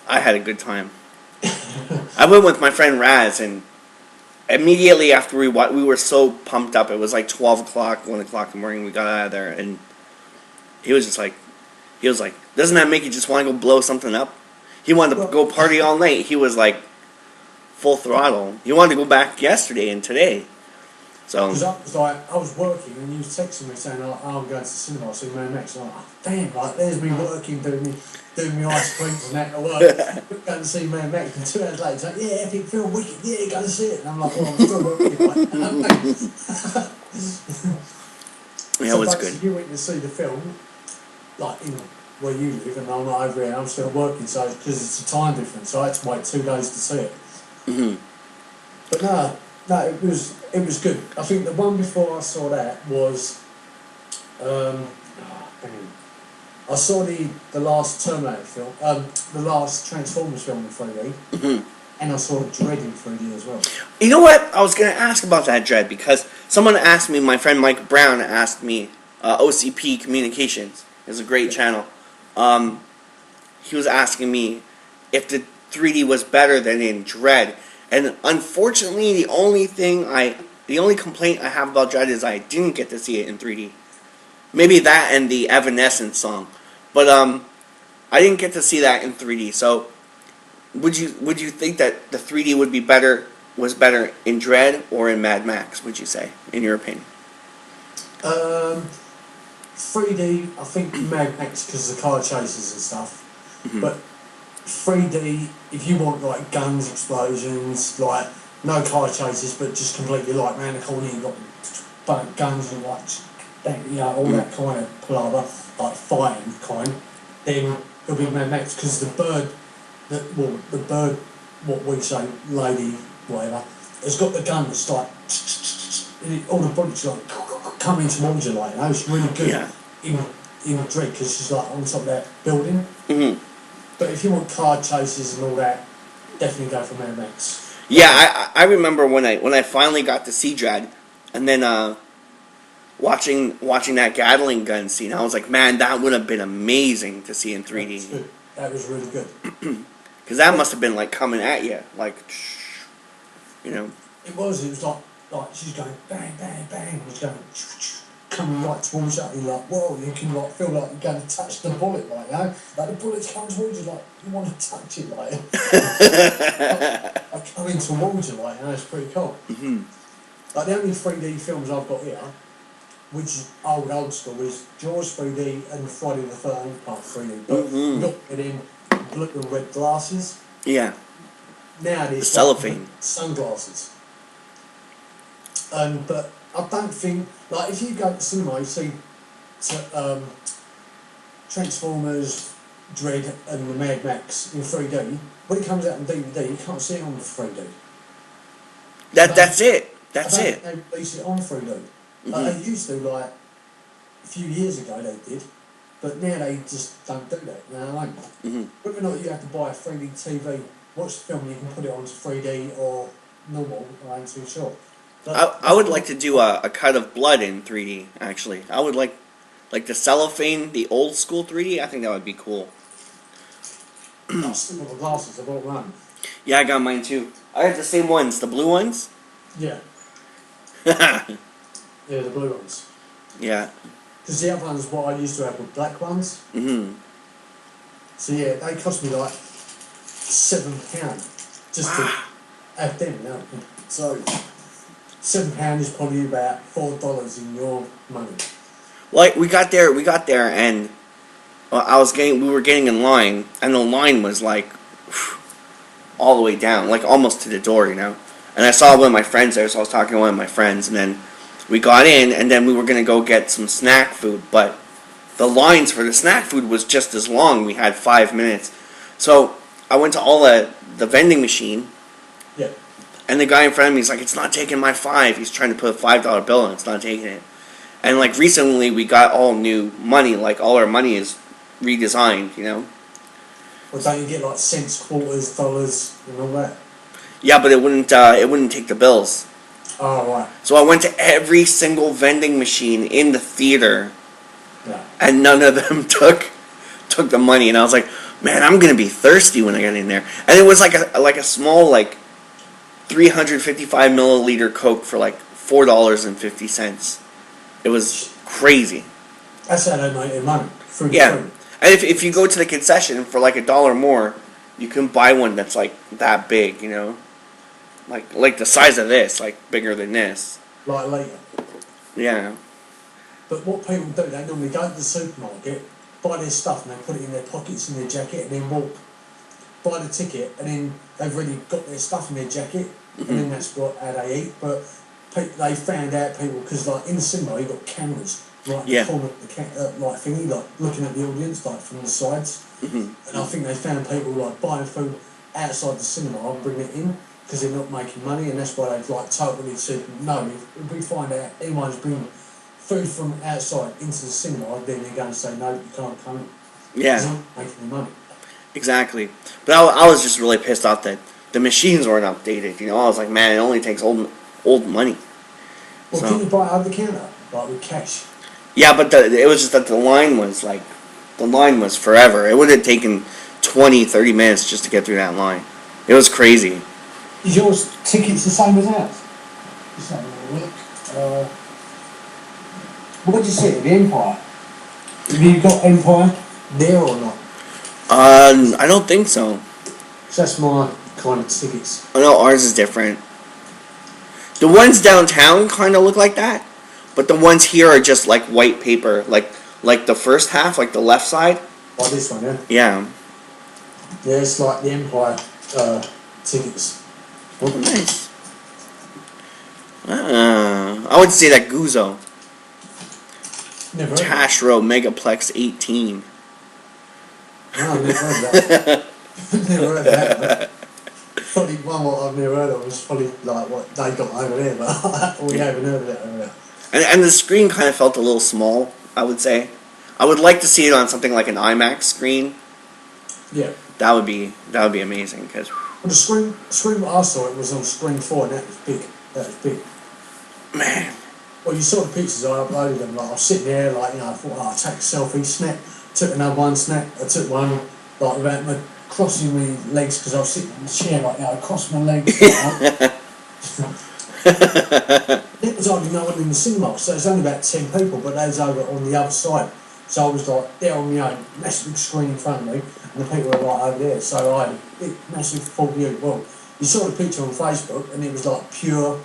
I had a good time. I went with my friend Raz, and immediately after we were so pumped up. It was like 12 o'clock, 1 o'clock in the morning. We got out of there, and he was like, doesn't that make you just want to go blow something up? He wanted to go party all night. He was like full throttle. He wanted to go back yesterday and today. So because I was working and you was texting me saying, oh, I'm going to the cinema, I'll see Man Max. And I'm like, oh, damn, like there's me working, doing me ice creams and that at work. Going to see Man Max, and 2 hours later, he's like, yeah, epic film, wicked, yeah, go to see it. And I'm like, well, I'm still working. Like, yeah, so it was good. You went to see the film, like in where you live, and I'm not over here. I'm still working, so because it's a time difference, so I had to wait 2 days to see it. Mm-hmm. But no, it was good. I think the one before I saw that was, I saw the last Terminator film, the last Transformers film in 3D, and I saw Dread in 3D as well. You know what? I was going to ask about that Dread, because someone asked me, my friend Mike Brown asked me, OCP Communications is a great channel. He was asking me if the 3D was better than in Dread. And unfortunately, the only complaint I have about Dread is I didn't get to see it in 3D. Maybe that and the Evanescence song, but I didn't get to see that in 3D. So, would you think that the 3D was better in Dread or in Mad Max? Would you say, in your opinion? 3D, I think Mad Max because of the car chases and stuff, but 3D, if you want like guns, explosions, like no car chases, but just completely like round the corner, you've got guns and like, all that kind of palaver, like fighting kind, then it'll be Mad Max because the bird, what we say, lady, whatever, has got the gun that's like, all the bullets like coming towards you, like, it's really good in Dread because she's like on top of that building. But if you want car chases and all that, definitely go for Mad Max. Yeah, I remember when I finally got to see Dread, and then watching that Gatling gun scene, I was like, man, that would have been amazing to see in 3D. That was really good. Because that must have been like coming at you, like, you know. It was like she's going bang, bang, bang, it's going coming right towards you, you're like, whoa, you can like feel like you're going to touch the bullet, like, like the bullets come towards you, like, you want to touch it, like, like coming towards you, like, it's pretty cool. Like, the only 3D films I've got here, which is old school, is Jaws 3D and Friday the 13th Part 3D, but look at in blue and red glasses. Yeah. Nowadays, the cellophane. Sunglasses. But I don't think, like, if you go to cinema, you see Transformers, Dread, and the Mad Max in 3D. When it comes out on DVD, you can't see it on 3D. That's it. That's it. They release it on 3D. Like they used to, like, a few years ago they did, but now they just don't do that. You know, like, whether or not you have to buy a 3D TV, watch the film, you can put it onto 3D or normal, I ain't too sure. I would like to do a cut of blood in 3D, actually. I would like the cellophane, the old school 3D, I think that would be cool. I still got the glasses, I bought one. Yeah, I got mine too. I have the same ones, the blue ones. Yeah. Yeah, the blue ones. Yeah. Because the other ones, what I used to have were black ones. So yeah, they cost me like £7 just to have them now. So £7 is probably about $4 in your money. Like we got there, and we were getting in line, and the line was like all the way down, like almost to the door, you know. And I saw one of my friends there, so I was talking to one of my friends, and then we got in, and then we were gonna go get some snack food, but the lines for the snack food was just as long. We had 5 minutes, so I went to the vending machine. Yeah. And the guy in front of me is like, it's not taking my $5. He's trying to put a $5 bill in, it's not taking it. And like recently we got all new money, like all our money is redesigned, you know. Well, don't you get like cents, quarters, dollars, and all that? Yeah, but it wouldn't take the bills. Oh, right. So I went to every single vending machine in the theater, and none of them took the money. And I was like, man, I'm gonna be thirsty when I get in there. And it was like a small, like 355 milliliter Coke for like $4.50. It was crazy. That's how they make their money. Food. And if you go to the concession for like $1 more, you can buy one that's like that big, you know, like the size of this, like bigger than this. Like later. Yeah. But what people do, they normally go to the supermarket, buy their stuff, and they put it in their pockets in their jacket, and then walk, buy the ticket, and then they've already got their stuff in their jacket, and then that's how they eat. But they found out people, because like in the cinema, you've got cameras right in the corner of the like thingy, like looking at the audience, like from the sides. And I think they found people like buying food outside the cinema and bringing it in because they're not making money, and that's why they've like totally said no. If we find out anyone's bringing food from outside into the cinema, then they're going to say no, you can't come. Yeah. It's not making any money. Exactly. But I was just really pissed off that the machines weren't updated. You know, I was like, man, it only takes old money. Well, can you buy it over the counter, like with cash? Yeah, but it was just that the line was forever. It would have taken 20-30 minutes just to get through that line. It was crazy. Is yours tickets the same as ours? Let's have a look. What did you say? The Empire? Have you got Empire there or not? I don't think so. So that's my kind of tickets. Oh no, ours is different. The ones downtown kind of look like that, but the ones here are just like white paper, like the first half, like the left side. Like this one, yeah? Yeah. Yeah, it's like the Empire tickets. Oh, nice. I would say that Guzzo. Never heard Tash Road Megaplex 18. No, I've never heard that. Never heard that. Probably one what I've never heard of was probably like what they got over there, but we haven't heard of that over there. And the screen kind of felt a little small, I would say. I would like to see it on something like an IMAX screen. Yeah. That would be amazing. Cause well, the screen I saw it was on screen 4, and that was big. That was big. Man. Well, you saw the pictures, I uploaded them. Like I was sitting there, like I thought, oh, I'll take a selfie, snap. Took another one, snap. I took one, like without my crossing my legs because I was sitting in the chair, like I crossed my legs. It was only no one in the cinema, so it's only about 10 people, but they was over on the other side. So I was like there on my own, massive screen in front of me, and the people were like over there. So I had a big, massive full view. Well, you saw the picture on Facebook, and it was like pure,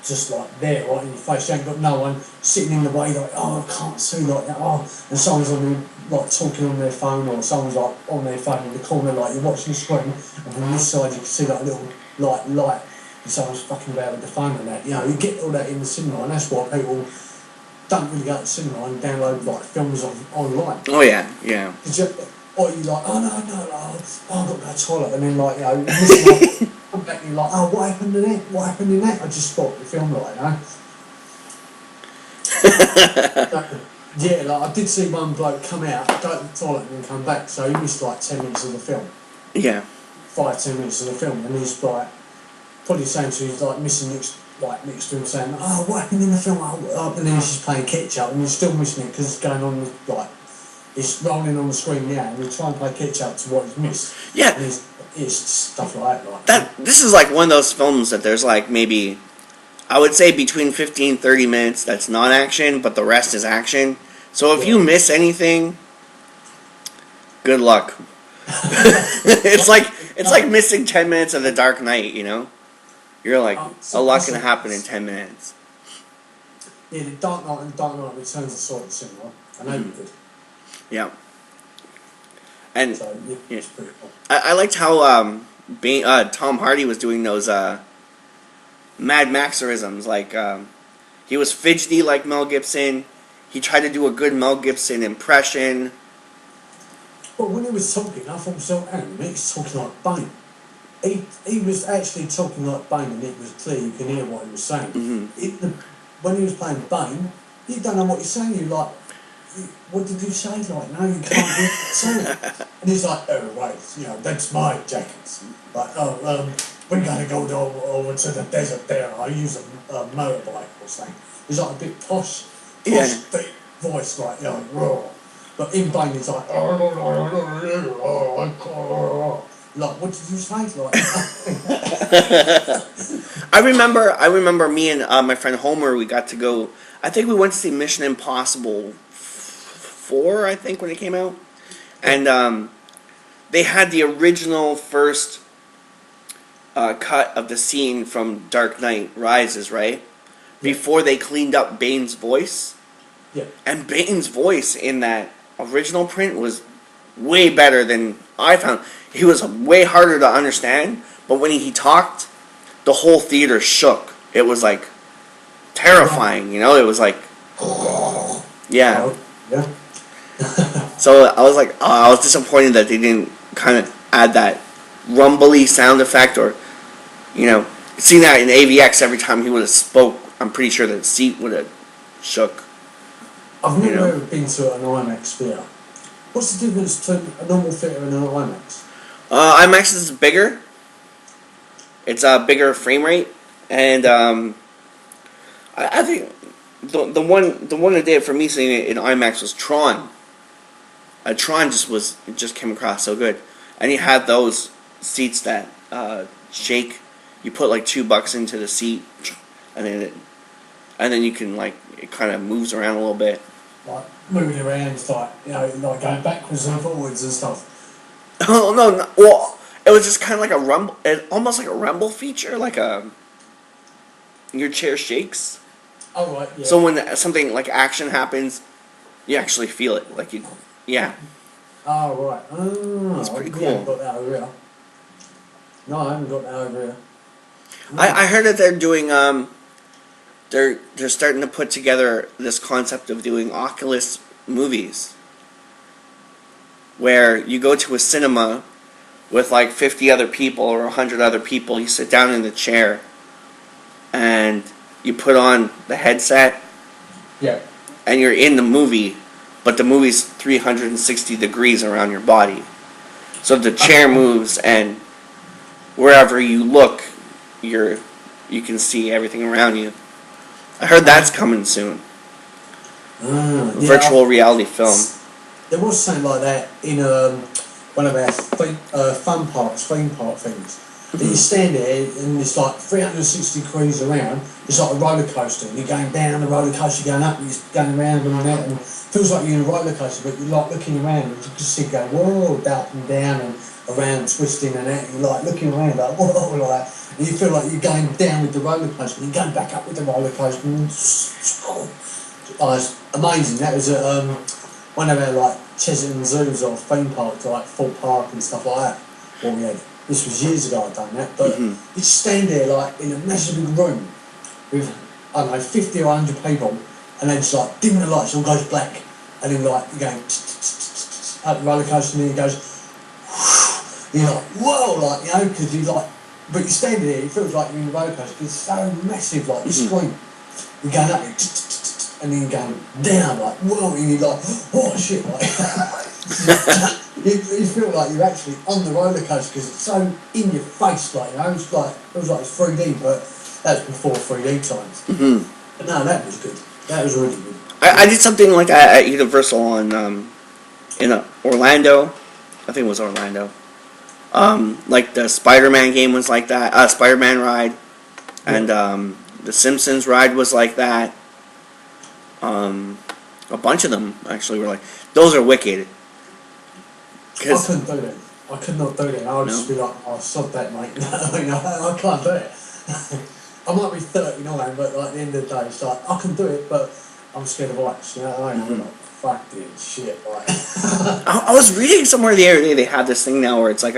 just like there, right in your face. You ain't got no one sitting in the way, like, oh, I can't see like that. Oh, and someone's on there, like talking on their phone, or someone's like on their phone in the corner, like you're watching the screen, and from this side you can see like a little light. And someone's fucking about with the phone and that, you know, you get all that in the cinema, and that's why people don't really go to the cinema and download like films online. Oh yeah, yeah. Or you like, oh no, I've got to go to the toilet, and then like, you know, come back and you're like, oh, what happened in that? What happened in that? I just stopped the film, like, you know. Yeah, like I did see one bloke come out, go to the toilet, and then come back, so he missed like 10 minutes of the film. Yeah. 5-10 minutes of the film, and he's like probably saying to he's like missing next to him, saying, oh, what happened in the film? Oh, and then he's just playing catch up, and he's still missing it because it's going on like it's rolling on the screen now, and he's trying to play catch up to what he's missed. Yeah. And it's stuff like that. This is like one of those films that there's like maybe, I would say between 15-30 minutes that's not action, but the rest is action. So if you miss anything, good luck. it's like missing 10 minutes of The Dark Knight, you know? You're like, a lot can happen in 10 minutes. Yeah, the Dark Knight and Dark Knight Returns are sort of similar. I know you did. Yeah. And so, yeah, it's pretty cool. I liked how Tom Hardy was doing those Mad Maxerisms. Like, he was fidgety like Mel Gibson. He tried to do a good Mel Gibson impression. Well, when he was talking, I thought so. He's talking like Bane. He was actually talking like Bane, and it was clear you can hear what he was saying. When he was playing Bane, you don't know what he's saying. You're like, what did you say? Like, no, you can't say it. And he's like, oh, right, you know, that's my jacket. Like, we're going to go over to the desert there. I use a motorbike or something. He's like a bit posh deep voice, like, you know, raw. But in Bane, it's like, like, what did you say? Like, I remember me and my friend Homer, we got to go, I think we went to see Mission Impossible 4, I think, when it came out. And they had the original first cut of the scene from Dark Knight Rises, right? Before they cleaned up Bane's voice. yeah. And Bane's voice in that original print was way better than I found. He was way harder to understand, but when he talked, the whole theater shook. It was like terrifying, you know? It was like, yeah. Oh, yeah. So I was like, I was disappointed that they didn't kind of add that rumbly sound effect, or, you know, seeing that in AVX every time he would have spoke, I'm pretty sure the seat would have shook. I've never ever been to an IMAX theatre. What's the difference between a normal theatre and an IMAX? IMAX is bigger. It's a bigger frame rate, and I think the one that did it for me seeing it in IMAX was Tron. Tron just came across so good, and you had those seats that shake. You put like $2 into the seat, and then you can, like, it kind of moves around a little bit. Like moving around, like, you know, like going backwards and forwards and stuff. Oh no! Well, it was just kind of like a rumble, almost like a rumble feature, like your chair shakes. Oh right, yeah. So when something like action happens, you actually feel it, like you, yeah. Oh right. Oh, That's pretty cool. I haven't got that over here. No, I haven't got that over here. No. I heard that they're doing they're starting to put together this concept of doing Oculus movies, where you go to a cinema with like 50 other people or 100 other people. You sit down in the chair, and you put on the headset. Yeah. And you're in the movie, but the movie's 360 degrees around your body. So the chair moves, and wherever you look, you can see everything around you. I heard that's coming soon. Virtual reality film. There was something like that in one of our theme park things. And you stand there and it's like 360 degrees around. It's like a roller coaster. And you're going down the roller coaster, going up, and you're going around and that. And it feels like you're in a roller coaster, but you're like looking around and you can see it going whoa, up and down and around, twisting and that. And you're like looking around like whoa, like. And you feel like you're going down with the roller coaster, and you're going back up with the roller coaster. And oh, it's amazing. That was at one of our like Chesington zoos or theme parks, like Fort Park and stuff like that. Well, yeah, this was years ago I'd done that, but you stand there like in a massive big room with, I don't know, 50 or 100 people, and then just like dim the lights, all goes black, and then like you're going up the roller coaster, and then it goes, you're like, whoa, like, you know, because you like. But you're standing there, it feels like you're in a roller coaster, because it's so massive, like the screen. You're going up, and then you're going down, like, whoa, and you're like, oh shit, like. you feel like you're actually on the roller coaster, because it's so in your face, like, you know, it was like it's 3D, but that was before 3D times. But no, that was good. That was really good. I did something like that at Universal in Orlando. I think it was Orlando. Like the Spider-Man game was like that. Spider-Man ride, and the Simpsons ride was like that. A bunch of them actually were like, those are wicked. I couldn't do that. I could not do that. I would just be like, oh, sod that, mate. I can't do it. I might be 39, but like at the end of the day, it's like, I can do it, but I'm scared of heights, you know what I mean? I'm like, fuck this shit, like. I was reading somewhere the other day, they have this thing now where it's like